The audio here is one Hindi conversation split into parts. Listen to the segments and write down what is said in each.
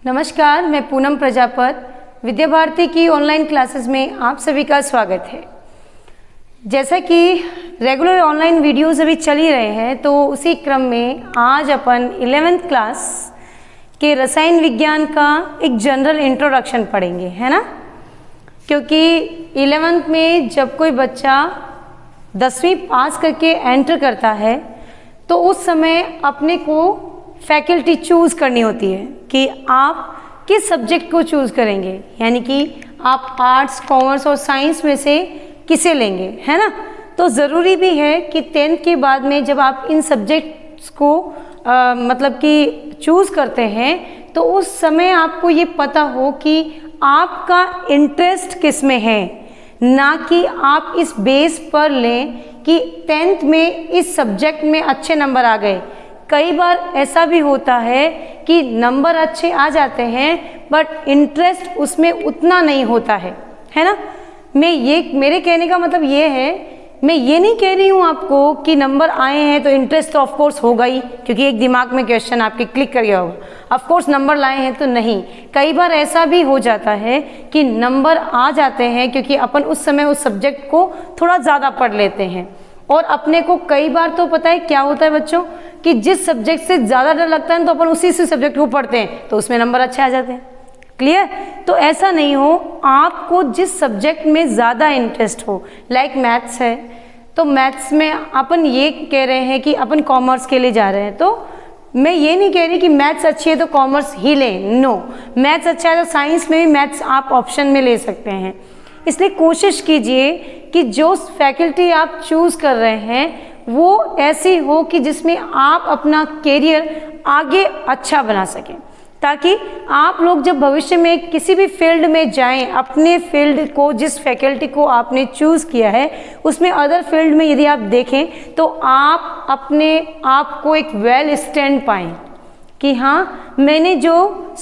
नमस्कार, मैं पूनम प्रजापत। विद्या भारती की ऑनलाइन क्लासेस में आप सभी का स्वागत है। जैसा कि रेगुलर ऑनलाइन वीडियोस अभी चल ही रहे हैं, तो उसी क्रम में आज अपन 11th क्लास के रसायन विज्ञान का एक जनरल इंट्रोडक्शन पढ़ेंगे, है ना। क्योंकि 11th में जब कोई बच्चा 10वीं पास करके एंटर करता है तो उस समय अपने को फैकल्टी चूज़ करनी होती है कि आप किस सब्जेक्ट को चूज़ करेंगे, यानी कि आप आर्ट्स, कॉमर्स और साइंस में से किसे लेंगे, है ना। तो ज़रूरी भी है कि 10th के बाद में जब आप इन सब्जेक्ट्स को मतलब कि चूज़ करते हैं तो उस समय आपको ये पता हो कि आपका इंटरेस्ट किस में है, ना कि आप इस बेस पर लें कि 10th में इस सब्जेक्ट में अच्छे नंबर आ गए। कई बार ऐसा भी होता है कि नंबर अच्छे आ जाते हैं बट इंटरेस्ट उसमें उतना नहीं होता है ना। मेरे कहने का मतलब ये है, मैं ये नहीं कह रही हूँ आपको कि नंबर आए हैं तो इंटरेस्ट तो ऑफकोर्स होगा ही, क्योंकि एक दिमाग में क्वेश्चन आपके क्लिक कर गया होगा, ऑफकोर्स नंबर लाए हैं तो नहीं। कई बार ऐसा भी हो जाता है कि नंबर आ जाते हैं क्योंकि अपन उस समय उस सब्जेक्ट को थोड़ा ज़्यादा पढ़ लेते हैं। और अपने को कई बार तो पता है क्या होता है बच्चों, कि जिस सब्जेक्ट से ज़्यादा डर लगता है तो अपन उसी से सब्जेक्ट को पढ़ते हैं तो उसमें नंबर अच्छे आ जाते हैं। क्लियर। तो ऐसा नहीं हो, आपको जिस सब्जेक्ट में ज़्यादा इंटरेस्ट हो, लाइक मैथ्स है तो मैथ्स में अपन ये कह रहे हैं कि अपन कॉमर्स के लिए जा रहे हैं, तो मैं ये नहीं कह रही कि मैथ्स अच्छी है तो कॉमर्स ही लें, नो। मैथ्स अच्छा है तो साइंस में भी मैथ्स आप ऑप्शन में ले सकते हैं। इसलिए कोशिश कीजिए कि जो फैकल्टी आप चूज़ कर रहे हैं वो ऐसी हो कि जिसमें आप अपना कैरियर आगे अच्छा बना सकें, ताकि आप लोग जब भविष्य में किसी भी फील्ड में जाएं, अपने फील्ड को, जिस फैकल्टी को आपने चूज़ किया है उसमें अदर फील्ड में यदि आप देखें तो आप अपने आप को एक वेल स्टैंड पाएँ कि हाँ, मैंने जो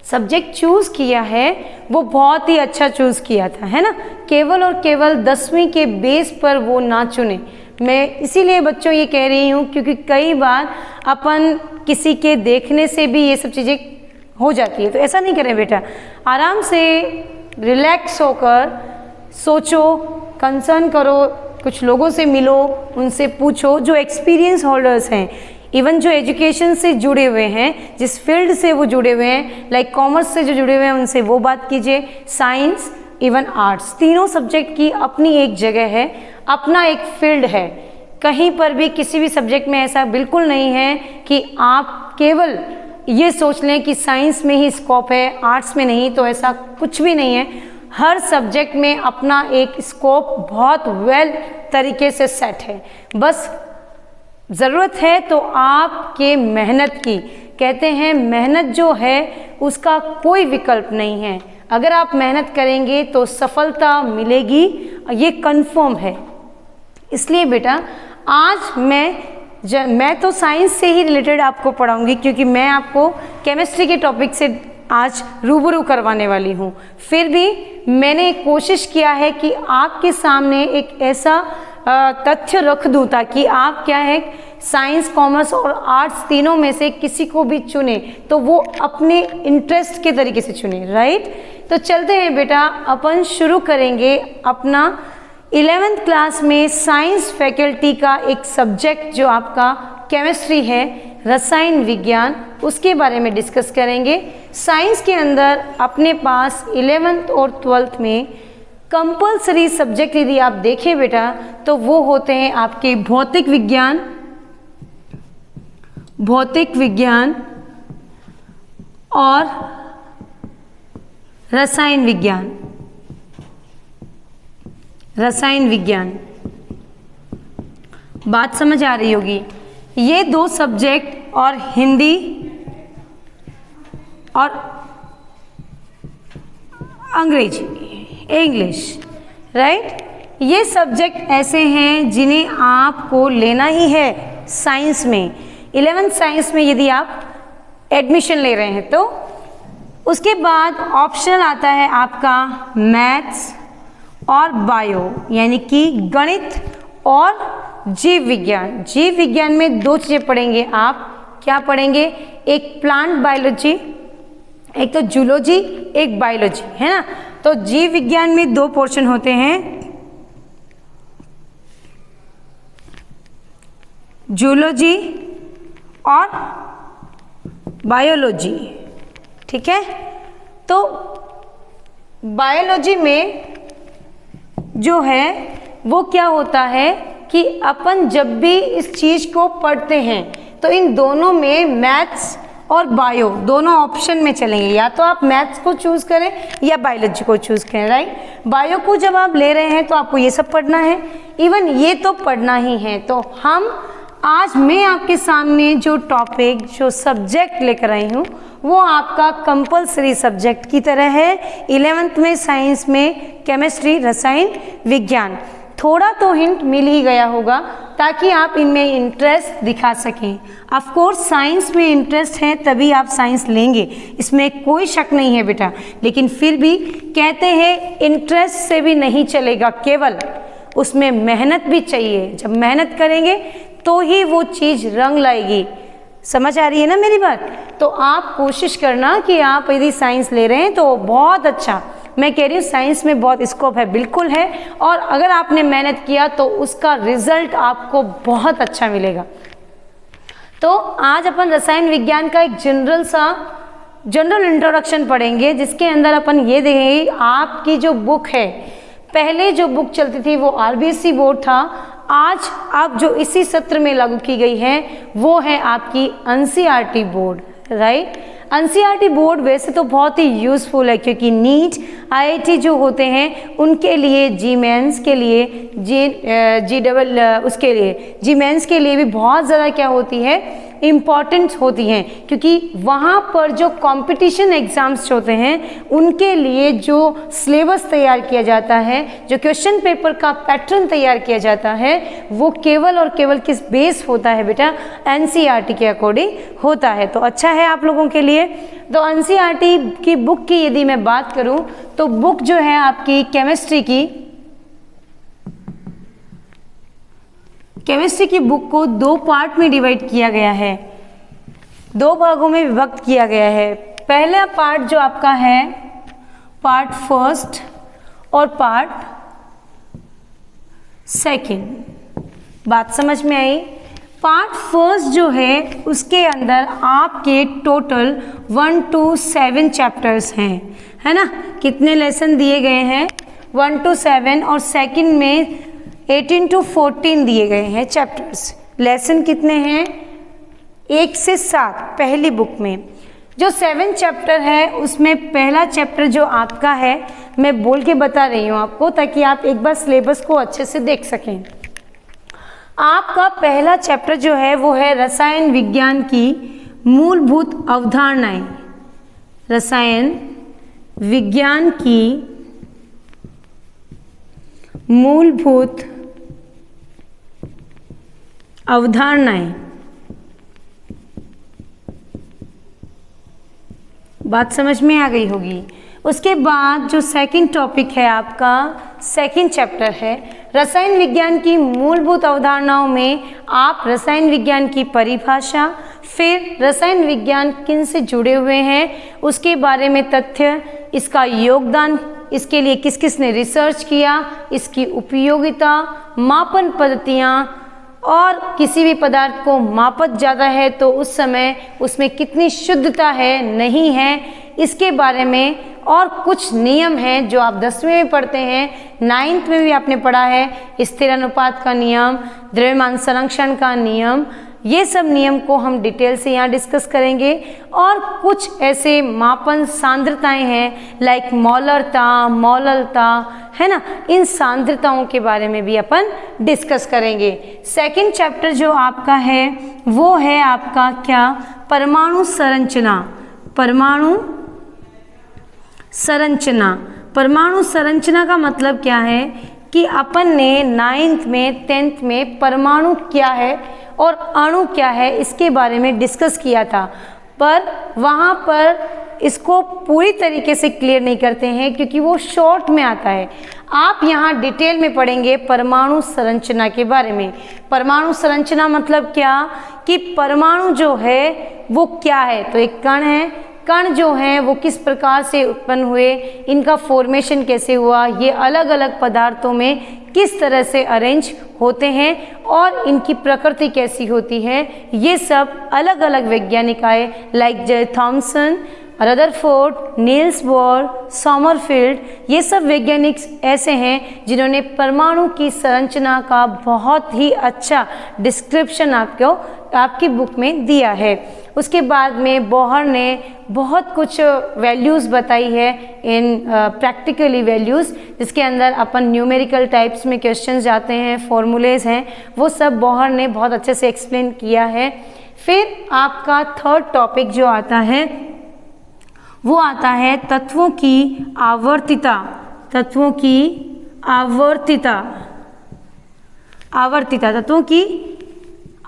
सब्जेक्ट चूज़ किया है वो बहुत ही अच्छा चूज़ किया था, है ना। केवल और केवल 10वीं के बेस पर वो ना चुने। मैं इसीलिए बच्चों ये कह रही हूँ क्योंकि कई बार अपन किसी के देखने से भी ये सब चीज़ें हो जाती है। तो ऐसा नहीं करें बेटा, आराम से रिलैक्स होकर सोचो, कंसर्न करो, कुछ लोगों से मिलो, उनसे पूछो जो एक्सपीरियंस होल्डर्स हैं, इवन जो एजुकेशन से जुड़े हुए हैं, जिस फील्ड से वो जुड़े हुए हैं, लाइक कॉमर्स से जो जुड़े हुए हैं उनसे वो बात कीजिए। साइंस, इवन आर्ट्स, तीनों सब्जेक्ट की अपनी एक जगह है, अपना एक फील्ड है। कहीं पर भी किसी भी सब्जेक्ट में ऐसा बिल्कुल नहीं है कि आप केवल ये सोच लें कि साइंस में ही स्कोप है, आर्ट्स में नहीं, तो ऐसा कुछ भी नहीं है। हर सब्जेक्ट में अपना एक स्कोप बहुत वेल तरीके से सेट है। बस ज़रूरत है तो आपके मेहनत की। कहते हैं मेहनत जो है उसका कोई विकल्प नहीं है। अगर आप मेहनत करेंगे तो सफलता मिलेगी, ये कंफर्म है। इसलिए बेटा आज मैं तो साइंस से ही रिलेटेड आपको पढ़ाऊंगी, क्योंकि मैं आपको केमिस्ट्री के टॉपिक से आज रूबरू करवाने वाली हूँ। फिर भी मैंने कोशिश किया है कि आपके सामने एक ऐसा तथ्य रख दूं ताकि आप क्या है, साइंस, कॉमर्स और आर्ट्स तीनों में से किसी को भी चुने तो वो अपने इंटरेस्ट के तरीके से चुने, राइट। तो चलते हैं बेटा, अपन शुरू करेंगे अपना 11th क्लास में साइंस फैकल्टी का एक सब्जेक्ट जो आपका केमिस्ट्री है, रसायन विज्ञान, उसके बारे में डिस्कस करेंगे। साइंस के अंदर अपने पास 11th और 12th में कंपलसरी सब्जेक्ट यदि आप देखें बेटा तो वो होते हैं आपके भौतिक विज्ञान और रसायन विज्ञान। बात समझ आ रही होगी। ये दो सब्जेक्ट और हिंदी और अंग्रेजी, इंग्लिश, राइट। ये सब्जेक्ट ऐसे हैं जिन्हें आपको लेना ही है साइंस में। 11th साइंस में यदि आप एडमिशन ले रहे हैं तो उसके बाद ऑप्शनल आता है आपका मैथ्स और बायो यानी कि गणित और जीव विज्ञान। जीव विज्ञान में दो चीज़ें पढ़ेंगे आप। क्या पढ़ेंगे? एक प्लांट बायोलॉजी, एक तो जूलॉजी, एक बायोलॉजी, है ना। तो जीव विज्ञान में दो पोर्शन होते हैं, जूलॉजी और बायोलॉजी, ठीक है। तो बायोलॉजी में जो है वो क्या होता है कि अपन जब भी इस चीज़ को पढ़ते हैं तो इन दोनों में मैथ्स और बायो दोनों ऑप्शन में चलेंगे। या तो आप मैथ्स को चूज़ करें या बायोलॉजी को चूज़ करें, राइट। बायो को जब आप ले रहे हैं तो आपको ये सब पढ़ना है, इवन ये तो पढ़ना ही है। तो आज मैं आपके सामने जो टॉपिक, जो सब्जेक्ट लेकर आई हूँ वो आपका कंपलसरी सब्जेक्ट की तरह है। 11th में साइंस में केमिस्ट्री, रसायन विज्ञान। थोड़ा तो हिंट मिल ही गया होगा ताकि आप इनमें इंटरेस्ट दिखा सकें। ऑफ कोर्स साइंस में इंटरेस्ट है तभी आप साइंस लेंगे, इसमें कोई शक नहीं है बेटा। लेकिन फिर भी कहते हैं इंटरेस्ट से भी नहीं चलेगा, केवल उसमें मेहनत भी चाहिए। जब मेहनत करेंगे तो ही वो चीज़ रंग लाएगी। समझ आ रही है ना मेरी बात? तो आप कोशिश करना कि आप यदि साइंस ले रहे हैं तो बहुत अच्छा। मैं कह रही हूँ साइंस में बहुत स्कोप है, बिल्कुल है। और अगर आपने मेहनत किया तो उसका रिजल्ट आपको बहुत अच्छा मिलेगा। तो आज अपन रसायन विज्ञान का एक जनरल इंट्रोडक्शन पढ़ेंगे, जिसके अंदर अपन ये देखेंगे आपकी जो बुक है, पहले जो बुक चलती थी वो आरबीएसई बोर्ड था। आज अब जो इसी सत्र में लागू की गई है वो है आपकी NCERT board, right. NCERT board वैसे तो बहुत ही यूज़फुल है, क्योंकि नीट, आईआईटी जो होते हैं उनके लिए, जी मेंस के लिए, जी मेंस के लिए भी बहुत ज़्यादा क्या होती है, इम्पॉर्टेंट होती हैं। क्योंकि वहाँ पर जो कंपटीशन एग्ज़ाम्स होते हैं उनके लिए जो सिलेबस तैयार किया जाता है, जो क्वेश्चन पेपर का पैटर्न तैयार किया जाता है, वो केवल और केवल किस बेस होता है बेटा? एनसीईआरटी के अकॉर्डिंग होता है। तो अच्छा है आप लोगों के लिए। तो एनसीईआरटी की बुक की यदि मैं बात करूं तो बुक जो है आपकी केमिस्ट्री की बुक को दो पार्ट में डिवाइड किया गया है, दो भागों में विभक्त किया गया है। पहला पार्ट जो आपका है पार्ट फर्स्ट और पार्ट सेकंड। बात समझ में आई? पार्ट फर्स्ट जो है उसके अंदर आपके टोटल 1 to 7 चैप्टर्स हैं, है ना। कितने लेसन दिए गए हैं? 1 to 7। और सेकंड में 18 to 14 दिए गए हैं चैप्टर्स। लेसन कितने हैं? 1 से 7 पहली बुक में। जो 7 चैप्टर है उसमें पहला चैप्टर जो आपका है, मैं बोल के बता रही हूँ आपको ताकि आप एक बार सिलेबस को अच्छे से देख सकें। आपका पहला चैप्टर जो है वो है रसायन विज्ञान की मूलभूत अवधारणाएं। रसायन विज्ञान की मूलभूत अवधारणाएं। बात समझ में आ गई होगी। उसके बाद जो सेकंड टॉपिक है आपका, सेकंड चैप्टर है रसायन विज्ञान की मूलभूत अवधारणाओं में आप रसायन विज्ञान की परिभाषा, फिर रसायन विज्ञान किन से जुड़े हुए हैं उसके बारे में तथ्य, इसका योगदान, इसके लिए किस किस ने रिसर्च किया, इसकी उपयोगिता, मापन पद्धतियाँ, और किसी भी पदार्थ को मापत ज़्यादा है तो उस समय उसमें कितनी शुद्धता है, नहीं है, इसके बारे में। और कुछ नियम हैं जो आप 10वीं में पढ़ते हैं, 9th में भी आपने पढ़ा है, स्थिर अनुपात का नियम, द्रव्यमान संरक्षण का नियम, ये सब नियम को हम डिटेल से यहाँ डिस्कस करेंगे। और कुछ ऐसे मापन सांद्रताएं हैं लाइक मौललता, है ना, इन सांद्रताओं के बारे में भी अपन डिस्कस करेंगे। सेकंड चैप्टर जो आपका है वो है आपका क्या? परमाणु संरचना। परमाणु संरचना का मतलब क्या है कि अपन ने 9th में 10th में परमाणु क्या है और अणु क्या है इसके बारे में डिस्कस किया था, पर वहाँ पर इसको पूरी तरीके से क्लियर नहीं करते हैं क्योंकि वो शॉर्ट में आता है। आप यहाँ डिटेल में पढ़ेंगे परमाणु संरचना के बारे में। परमाणु संरचना मतलब क्या कि परमाणु जो है वो क्या है, तो एक कण है, कण जो हैं वो किस प्रकार से उत्पन्न हुए, इनका फॉर्मेशन कैसे हुआ, ये अलग अलग पदार्थों में किस तरह से अरेंज होते हैं और इनकी प्रकृति कैसी होती है, ये सब अलग अलग वैज्ञानिक आए like J Thomson, Rutherford, Niels Bohr, Sommerfeld, ये सब वैज्ञानिक ऐसे हैं जिन्होंने परमाणु की संरचना का बहुत ही अच्छा डिस्क्रिप्शन आपकी बुक में दिया है। उसके बाद में बोहर ने बहुत कुछ वैल्यूज़ बताई है इन प्रैक्टिकली वैल्यूज़, जिसके अंदर अपन न्यूमेरिकल टाइप्स में क्वेश्चंस जाते हैं, फॉर्मूलेज हैं, वो सब बोहर ने बहुत अच्छे से एक्सप्लेन किया है। फिर आपका थर्ड टॉपिक जो आता है वो आता है तत्वों की आवर्तिता। तत्वों की आवर्तिता, तत्वों की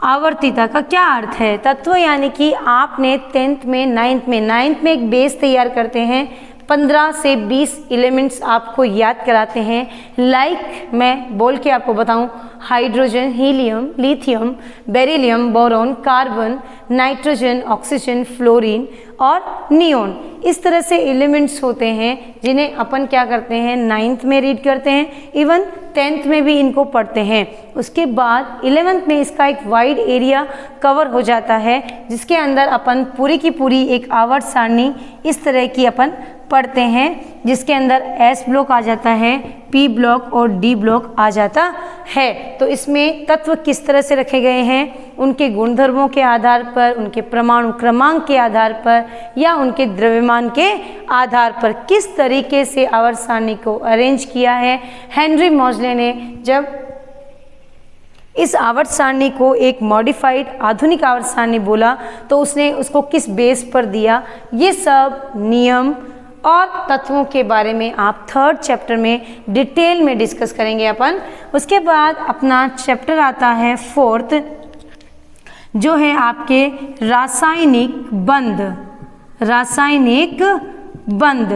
आवर्तिता का क्या अर्थ है? तत्व यानी कि आपने 10th में 9th में एक बेस तैयार करते हैं, 15 से 20 एलिमेंट्स आपको याद कराते हैं। लाइक मैं बोल के आपको बताऊं, hydrogen, helium, lithium, beryllium, boron, carbon, nitrogen, oxygen, fluorine और नियोन, इस तरह से एलिमेंट्स होते हैं जिन्हें अपन क्या करते हैं 9th में रीड करते हैं, इवन 10th में भी इनको पढ़ते हैं। उसके बाद 11th में इसका एक वाइड एरिया कवर हो जाता है जिसके अंदर अपन पूरी की पूरी एक आवर्त सारणी इस तरह की अपन पढ़ते हैं, जिसके अंदर एस ब्लॉक आ जाता है, पी ब्लॉक और डी ब्लॉक आ जाता है। तो इसमें तत्व किस तरह से रखे गए हैं, उनके गुणधर्मों के आधार पर, उनके परमाणु क्रमांक के आधार पर या उनके द्रव्यमान के आधार पर किस तरीके से आवर्त सारणी को अरेंज किया है। हेनरी मोज़ले ने जब इस आवर्त सारणी को एक मॉडिफाइड आधुनिक आवर्त सारणी बोला तो उसने उसको किस बेस पर दिया, ये सब नियम और तत्वों के बारे में आप 3rd चैप्टर में डिटेल में डिस्कस करेंगे अपन। उसके बाद अपना चैप्टर आता है 4th, जो है आपके रासायनिक बंध, रासायनिक बंध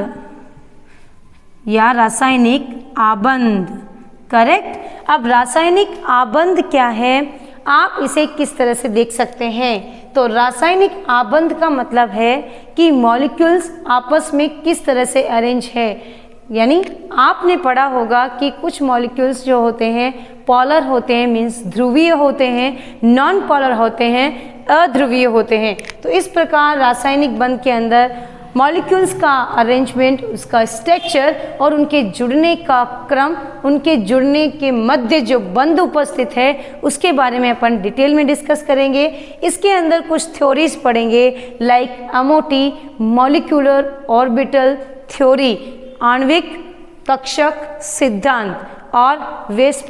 या रासायनिक आबंध, करेक्ट। अब रासायनिक आबंध क्या है, आप इसे किस तरह से देख सकते हैं, तो रासायनिक आबंध का मतलब है कि मॉलिक्यूल्स आपस में किस तरह से अरेंज है। यानी आपने पढ़ा होगा कि कुछ मॉलिक्यूल्स जो होते हैं पॉलर होते हैं, मीन्स ध्रुवीय होते हैं, नॉन पॉलर होते हैं, अध्रुवीय होते हैं। तो इस प्रकार रासायनिक बंध के अंदर मॉलिक्यूल्स का अरेंजमेंट, उसका स्ट्रक्चर और उनके जुड़ने का क्रम, उनके जुड़ने के मध्य जो बंध उपस्थित है उसके बारे में अपन डिटेल में डिस्कस करेंगे। इसके अंदर कुछ थ्योरीज पढ़ेंगे like MOT, molecular orbital theory, आणविक कक्षक सिद्धांत, और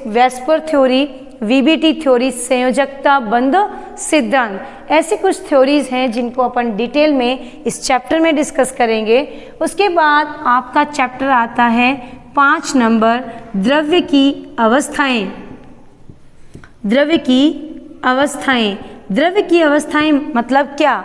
वेस्पर थ्योरी, वीबीटी थ्योरी, संयोजकता बंध सिद्धांत। ऐसे कुछ थ्योरीज हैं जिनको अपन डिटेल में इस चैप्टर में डिस्कस करेंगे। उसके बाद आपका चैप्टर आता है 5 नंबर, द्रव्य की अवस्थाएं। द्रव्य की अवस्थाएं, द्रव्य की अवस्थाएं मतलब क्या,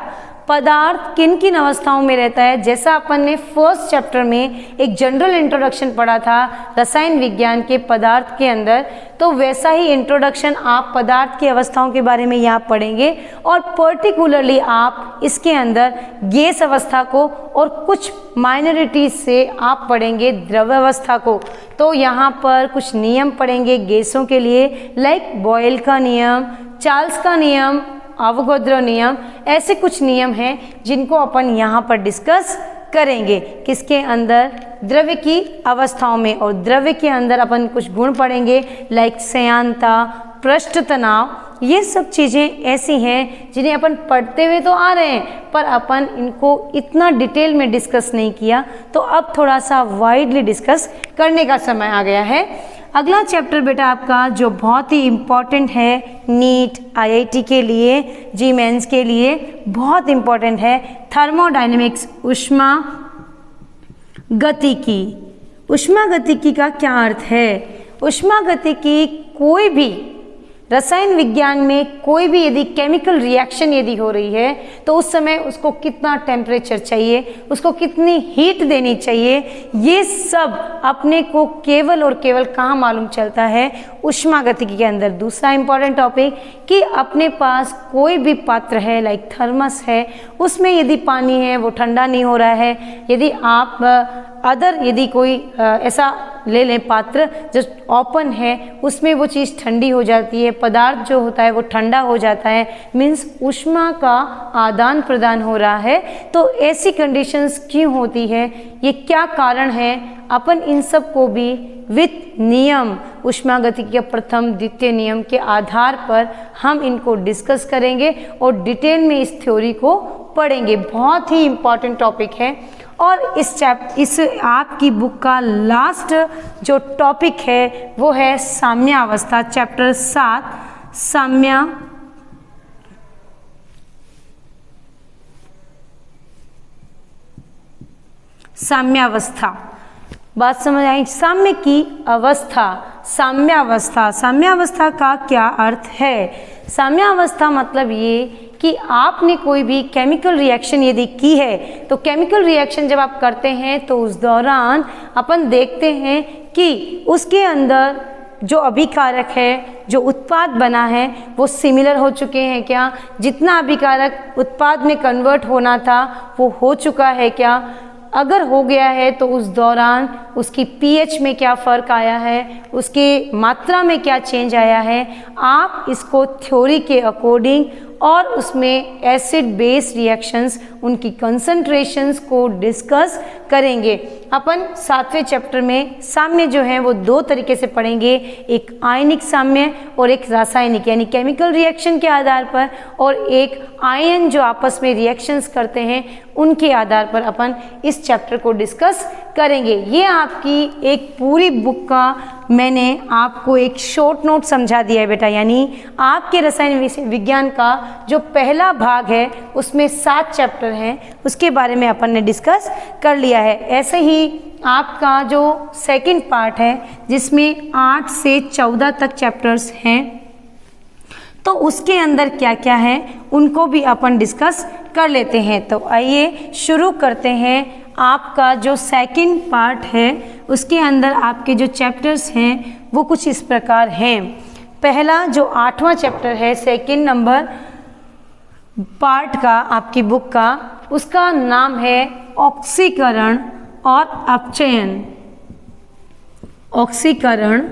पदार्थ किन किन अवस्थाओं में रहता है। जैसा अपन ने 1st चैप्टर में एक जनरल इंट्रोडक्शन पढ़ा था रसायन विज्ञान के पदार्थ के अंदर, तो वैसा ही इंट्रोडक्शन आप पदार्थ की अवस्थाओं के बारे में यहाँ पढ़ेंगे और पर्टिकुलरली आप इसके अंदर गैस अवस्था को और कुछ माइनॉरिटीज से आप पढ़ेंगे द्रव्य अवस्था को। तो यहाँ पर कुछ नियम पढ़ेंगे गैसों के लिए लाइक बॉयल का नियम, चार्ल्स का नियम, अवोगाद्रो नियम, ऐसे कुछ नियम हैं जिनको अपन यहाँ पर डिस्कस करेंगे। किसके अंदर, द्रव्य की अवस्थाओं में। और द्रव्य के अंदर अपन कुछ गुण पढ़ेंगे लाइक श्यानता, पृष्ठ तनाव। ये सब चीज़ें ऐसी हैं जिन्हें अपन पढ़ते हुए तो आ रहे हैं पर अपन इनको इतना डिटेल में डिस्कस नहीं किया, तो अब थोड़ा सा वाइडली डिस्कस करने का समय आ गया है। अगला चैप्टर बेटा आपका जो बहुत ही इम्पॉर्टेंट है नीट, आईआईटी के लिए, जी मेंस के लिए बहुत इम्पॉर्टेंट है, थर्मोडायनेमिक्स, ऊष्मा गतिकी। ऊष्मा गतिकी का क्या अर्थ है? ऊष्मा गतिकी कोई भी रसायन विज्ञान में कोई भी यदि केमिकल रिएक्शन यदि हो रही है तो उस समय उसको कितना टेम्परेचर चाहिए, उसको कितनी हीट देनी चाहिए, ये सब अपने को केवल और केवल कहाँ मालूम चलता है, ऊष्मागतिकी के अंदर। दूसरा इंपॉर्टेंट टॉपिक कि अपने पास कोई भी पात्र है लाइक थर्मस है, उसमें यदि पानी है वो ठंडा नहीं हो रहा है, यदि आप यदि कोई ऐसा ले लें पात्र जो ओपन है उसमें वो चीज़ ठंडी हो जाती है, पदार्थ जो होता है वो ठंडा हो जाता है, मीन्स ऊष्मा का आदान प्रदान हो रहा है। तो ऐसी कंडीशंस क्यों होती है, ये क्या कारण है, अपन इन सब को भी विथ नियम ऊष्मागतिकी के प्रथम द्वितीय नियम के आधार पर हम इनको डिस्कस करेंगे और डिटेल में इस थ्योरी को पढ़ेंगे। बहुत ही इम्पॉर्टेंट टॉपिक है। और इस आपकी बुक का लास्ट जो टॉपिक है वो है साम्यावस्था, चैप्टर 7 साम्यावस्था। बात समझ आई? साम्य की अवस्था, साम्यावस्था। साम्यावस्था का क्या अर्थ है? साम्यावस्था मतलब ये कि आपने कोई भी केमिकल रिएक्शन यदि की है तो केमिकल रिएक्शन जब आप करते हैं तो उस दौरान अपन देखते हैं कि उसके अंदर जो अभिकारक है, जो उत्पाद बना है वो सिमिलर हो चुके हैं क्या, जितना अभिकारक उत्पाद में कन्वर्ट होना था वो हो चुका है क्या, अगर हो गया है तो उस दौरान उसकी पीएच में क्या फ़र्क आया है, उसकी मात्रा में क्या चेंज आया है। आप इसको थ्योरी के अकॉर्डिंग और उसमें एसिड बेस रिएक्शंस उनकी कंसंट्रेशंस को डिस्कस करेंगे। अपन 7वें चैप्टर में साम्य जो है वो 2 तरीके से पढ़ेंगे, एक आयनिक साम्य और एक रासायनिक यानी केमिकल रिएक्शन के आधार पर, और एक आयन जो आपस में रिएक्शंस करते हैं उनके आधार पर अपन इस चैप्टर को डिस्कस करेंगे। ये आपकी एक पूरी बुक का मैंने आपको एक शॉर्ट नोट समझा दिया है बेटा, यानी आपके रसायन विज्ञान का जो पहला भाग है उसमें 7 चैप्टर हैं, उसके बारे में अपन ने डिस्कस कर लिया है। ऐसे ही आपका जो सेकंड पार्ट है जिसमें 8 से 14 तक चैप्टर्स हैं, तो उसके अंदर क्या क्या है उनको भी अपन डिस्कस कर लेते हैं। तो आइए शुरू करते हैं। आपका जो सेकंड पार्ट है उसके अंदर आपके जो चैप्टर्स हैं वो कुछ इस प्रकार हैं। पहला जो 8वां चैप्टर है सेकंड नंबर पार्ट का आपकी बुक का, उसका नाम है ऑक्सीकरण और अपचयन। ऑक्सीकरण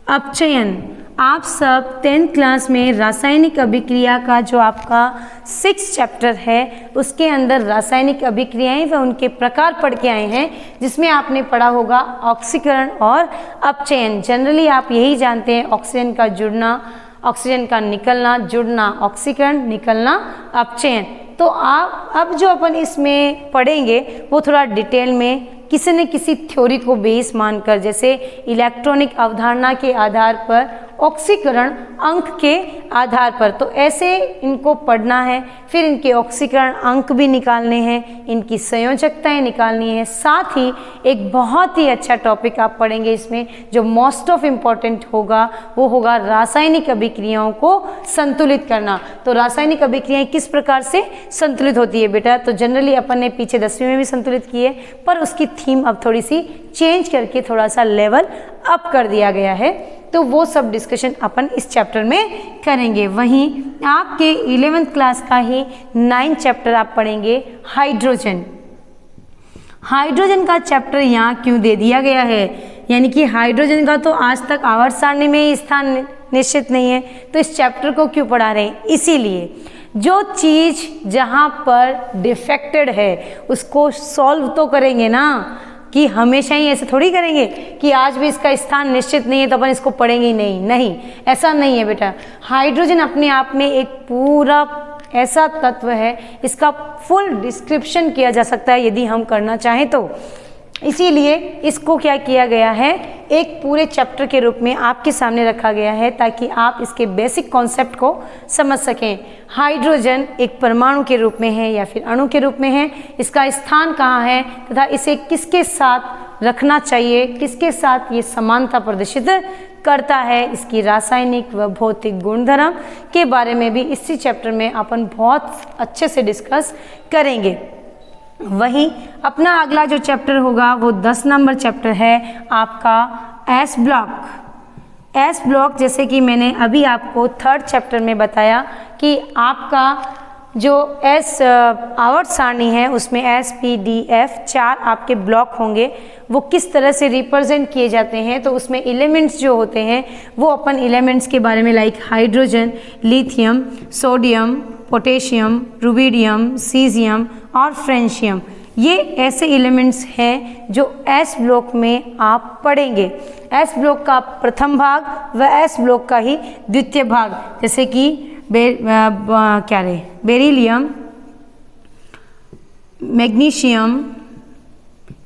अपचयन। आप सब 10th क्लास में रासायनिक अभिक्रिया का जो आपका 6th चैप्टर है उसके अंदर रासायनिक अभिक्रियाएं व उनके प्रकार पढ़ के आए हैं, जिसमें आपने पढ़ा होगा ऑक्सीकरण और अपचयन। जनरली आप यही जानते हैं, ऑक्सीजन का जुड़ना, ऑक्सीजन का निकलना, जुड़ना ऑक्सीकरण, निकलना अपचयन। तो आप अब जो अपन इसमें पढ़ेंगे वो थोड़ा डिटेल में किसी न किसी थ्योरी को बेस मानकर, जैसे इलेक्ट्रॉनिक अवधारणा के आधार पर, ऑक्सीकरण अंक के आधार पर, तो ऐसे इनको पढ़ना है। फिर इनके ऑक्सीकरण अंक भी निकालने हैं, इनकी संयोजकताएं निकालनी है। साथ ही एक बहुत ही अच्छा टॉपिक आप पढ़ेंगे इसमें जो मोस्ट ऑफ इम्पॉर्टेंट होगा, वो होगा रासायनिक अभिक्रियाओं को संतुलित करना। तो रासायनिक अभिक्रियाएं किस प्रकार से संतुलित होती है बेटा, तो जनरली अपन ने पीछे 10वीं में भी संतुलित की है, पर उसकी थीम अब थोड़ी सी चेंज करके थोड़ा सा लेवल अप कर दिया गया है। तो वो सब डिस्कशन अपन इस चैप्टर में करेंगे। वहीं आपके 11th क्लास का ही 9th चैप्टर आप पढ़ेंगे हाइड्रोजन। हाइड्रोजन का चैप्टर यहाँ क्यों दे दिया गया है, यानी कि हाइड्रोजन का तो आज तक आवर्त सारणी में ही स्थान निश्चित नहीं है, तो इस चैप्टर को क्यों पढ़ा रहे हैं, इसीलिए जो चीज़ जहाँ पर डिफेक्टेड है उसको सॉल्व तो करेंगे ना, कि हमेशा ही ऐसे थोड़ी करेंगे कि आज भी इसका स्थान निश्चित नहीं है तो अपन इसको पढ़ेंगे ही नहीं। नहीं, ऐसा नहीं है बेटा। हाइड्रोजन अपने आप में एक पूरा ऐसा तत्व है, इसका फुल डिस्क्रिप्शन किया जा सकता है यदि हम करना चाहें तो। इसीलिए इसको क्या किया गया है, एक पूरे चैप्टर के रूप में आपके सामने रखा गया है ताकि आप इसके बेसिक कॉन्सेप्ट को समझ सकें। हाइड्रोजन एक परमाणु के रूप में है या फिर अणु के रूप में है, इसका स्थान कहाँ है तथा इसे किसके साथ रखना चाहिए, किसके साथ ये समानता प्रदर्शित करता है, इसकी रासायनिक व भौतिक गुणधर्म के बारे में भी इसी चैप्टर में अपन बहुत अच्छे से डिस्कस करेंगे। वहीं अपना अगला जो चैप्टर होगा वो 10 नंबर चैप्टर है आपका एस ब्लॉक। एस ब्लॉक जैसे कि मैंने अभी आपको 3rd चैप्टर में बताया कि आपका जो एस आवर्त सारणी है उसमें एस पी डी एफ 4 आपके ब्लॉक होंगे, वो किस तरह से रिप्रेजेंट किए जाते हैं। तो उसमें एलिमेंट्स जो होते हैं वो अपन एलिमेंट्स के बारे में like hydrogen, lithium, sodium, potassium, rubidium, caesium और फ्रेंशियम, ये ऐसे एलिमेंट्स हैं जो एस ब्लॉक में आप पढ़ेंगे। एस ब्लॉक का प्रथम भाग व एस ब्लॉक का ही द्वितीय भाग, जैसे कि beryllium, magnesium,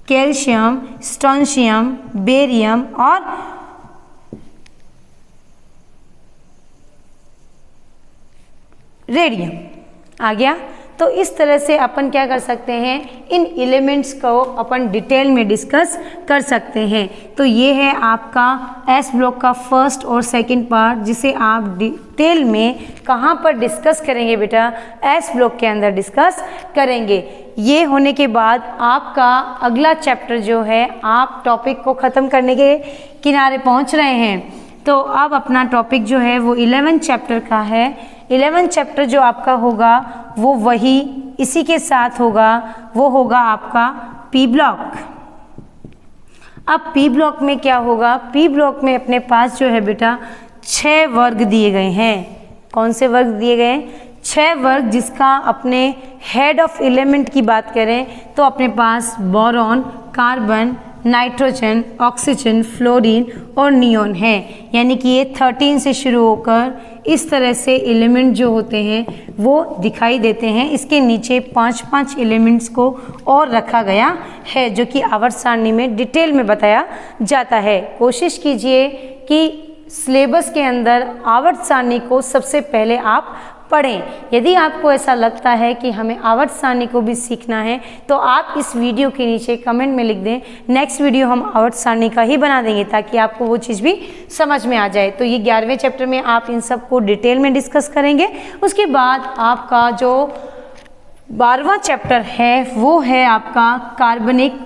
calcium, strontium, barium और रेडियम आ गया। तो इस तरह से अपन क्या कर सकते हैं, इन एलिमेंट्स को अपन डिटेल में डिस्कस कर सकते हैं। तो ये है आपका एस ब्लॉक का 1st और 2nd पार्ट, जिसे आप डिटेल में कहाँ पर डिस्कस करेंगे बेटा, एस ब्लॉक के अंदर डिस्कस करेंगे। ये होने के बाद आपका अगला चैप्टर जो है, आप टॉपिक को ख़त्म करने के किनारे पहुँच रहे हैं। तो अब अपना टॉपिक जो है वो 11 चैप्टर का है। 11 चैप्टर जो आपका होगा वो वही इसी के साथ होगा, वो होगा आपका पी ब्लॉक। अब पी ब्लॉक में क्या होगा, पी ब्लॉक में अपने पास जो है बेटा 6 वर्ग दिए गए हैं। कौन से वर्ग दिए गए हैं? 6 वर्ग, जिसका अपने हेड ऑफ एलिमेंट की बात करें तो अपने पास boron, carbon, nitrogen, oxygen, fluorine और नियोन है। यानी कि ये 13 से शुरू होकर इस तरह से एलिमेंट जो होते हैं वो दिखाई देते हैं। इसके नीचे 5-5 एलिमेंट्स को और रखा गया है, जो कि आवर्त सारणी में डिटेल में बताया जाता है। कोशिश कीजिए कि सिलेबस के अंदर आवर्त सारणी को सबसे पहले आप पढ़ें। यदि आपको ऐसा लगता है कि हमें आवर्त सारणी को भी सीखना है तो आप इस वीडियो के नीचे कमेंट में लिख दें, नेक्स्ट वीडियो हम आवर्त सारणी का ही बना देंगे, ताकि आपको वो चीज़ भी समझ में आ जाए। तो ये 11वें चैप्टर में आप इन सब को डिटेल में डिस्कस करेंगे। उसके बाद आपका जो 12वां चैप्टर है वो है आपका कार्बनिक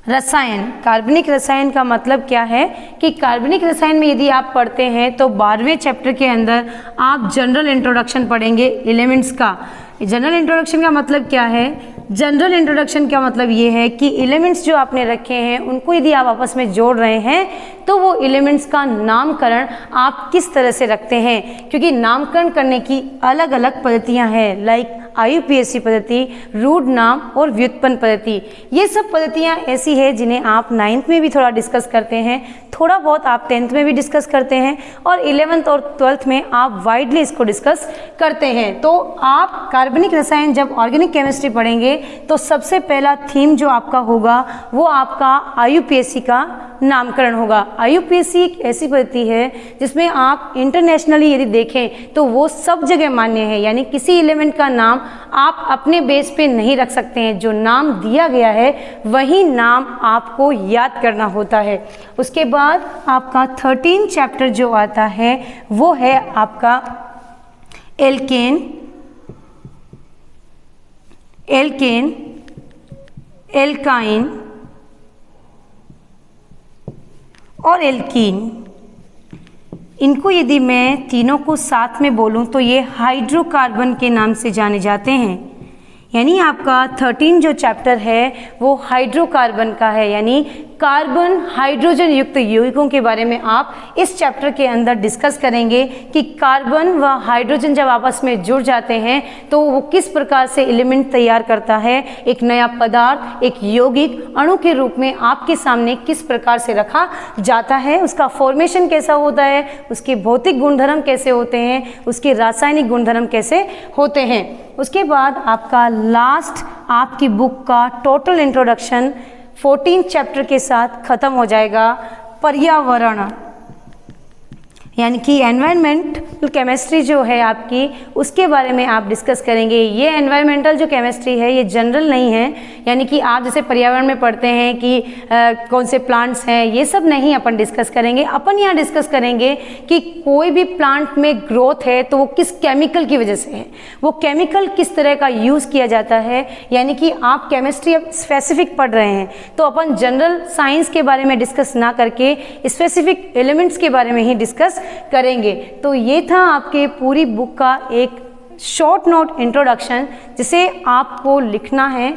रसायन। कार्बनिक रसायन का मतलब क्या है कि कार्बनिक रसायन में यदि आप पढ़ते हैं तो 12वें चैप्टर के अंदर आप जनरल इंट्रोडक्शन पढ़ेंगे एलिमेंट्स का। जनरल इंट्रोडक्शन का मतलब क्या है? जनरल इंट्रोडक्शन का मतलब ये है कि एलिमेंट्स जो आपने रखे हैं उनको यदि आप आपस में जोड़ रहे हैं तो वो एलिमेंट्स का नामकरण आप किस तरह से रखते हैं, क्योंकि नामकरण करने की अलग अलग पद्धतियां हैं, लाइक IUPAC पद्धति, रूढ़ नाम और व्युत्पन्न पद्धति। ये सब पद्धतियाँ ऐसी है जिन्हें आप 9th में भी थोड़ा डिस्कस करते हैं, थोड़ा बहुत आप 10th में भी डिस्कस करते हैं और 11th और 12th में आप वाइडली इसको डिस्कस करते हैं। तो आप कार्बनिक रसायन जब ऑर्गेनिक केमिस्ट्री पढ़ेंगे तो सबसे पहला थीम जो आपका होगा वो आपका IUPAC का नामकरण होगा। IUPAC एक ऐसी पद्धति है जिसमें आप इंटरनेशनली यदि देखें तो वो सब जगह मान्य है, यानी किसी एलिमेंट का नाम आप अपने बेस पे नहीं रख सकते हैं। जो नाम दिया गया है वही नाम आपको याद करना होता है। उसके बाद आपका 13 चैप्टर जो आता है वो है आपका एल्केन, एल्काइन और एल्कीन। इनको यदि मैं तीनों को साथ में बोलूं तो ये हाइड्रोकार्बन के नाम से जाने जाते हैं। यानी आपका 13 जो चैप्टर है वो हाइड्रोकार्बन का है, यानी कार्बन हाइड्रोजन युक्त यौगिकों के बारे में आप इस चैप्टर के अंदर डिस्कस करेंगे कि कार्बन व हाइड्रोजन जब आपस में जुड़ जाते हैं तो वो किस प्रकार से एलिमेंट तैयार करता है, एक नया पदार्थ, एक यौगिक अणु के रूप में आपके सामने किस प्रकार से रखा जाता है, उसका फॉर्मेशन कैसा होता है, उसके भौतिक गुणधर्म कैसे होते हैं, उसके रासायनिक गुणधर्म कैसे होते हैं। उसके बाद आपका लास्ट आपकी बुक का टोटल इंट्रोडक्शन 14 चैप्टर के साथ खत्म हो जाएगा, पर्यावरण। यानी कि एनवायरमेंटल केमिस्ट्री जो है आपकी, उसके बारे में आप डिस्कस करेंगे। ये एनवायरमेंटल जो केमिस्ट्री है ये जनरल नहीं है, यानी कि आप जैसे पर्यावरण में पढ़ते हैं कि कौन से प्लांट्स हैं, ये सब नहीं अपन डिस्कस करेंगे। अपन यहाँ डिस्कस करेंगे कि कोई भी प्लांट में ग्रोथ है तो वो किस केमिकल की वजह से है, वो केमिकल किस तरह का यूज़ किया जाता है। यानी कि आप केमिस्ट्री अब स्पेसिफिक पढ़ रहे हैं तो अपन जनरल साइंस के बारे में डिस्कस ना करके स्पेसिफिक एलिमेंट्स के बारे में ही डिस्कस करेंगे। तो ये था आपके पूरी बुक का एक शॉर्ट नोट इंट्रोडक्शन जिसे आपको लिखना है।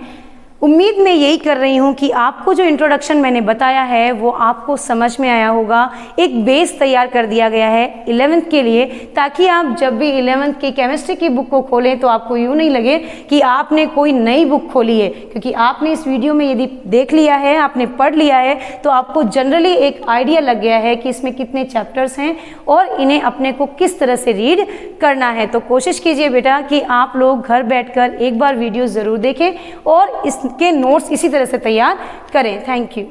उम्मीद मैं यही कर रही हूँ कि आपको जो इंट्रोडक्शन मैंने बताया है वो आपको समझ में आया होगा। एक बेस तैयार कर दिया गया है 11th के लिए, ताकि आप जब भी 11th की केमिस्ट्री की बुक को खोलें तो आपको यूँ नहीं लगे कि आपने कोई नई बुक खोली है, क्योंकि आपने इस वीडियो में यदि देख लिया है, आपने पढ़ लिया है, तो आपको जनरली एक आइडिया लग गया है कि इसमें कितने चैप्टर्स हैं और इन्हें अपने को किस तरह से रीड करना है। तो कोशिश कीजिए बेटा कि आप लोग घर बैठकर एक बार वीडियो ज़रूर देखें और के नोट्स इसी तरह से तैयार करें। Thank you.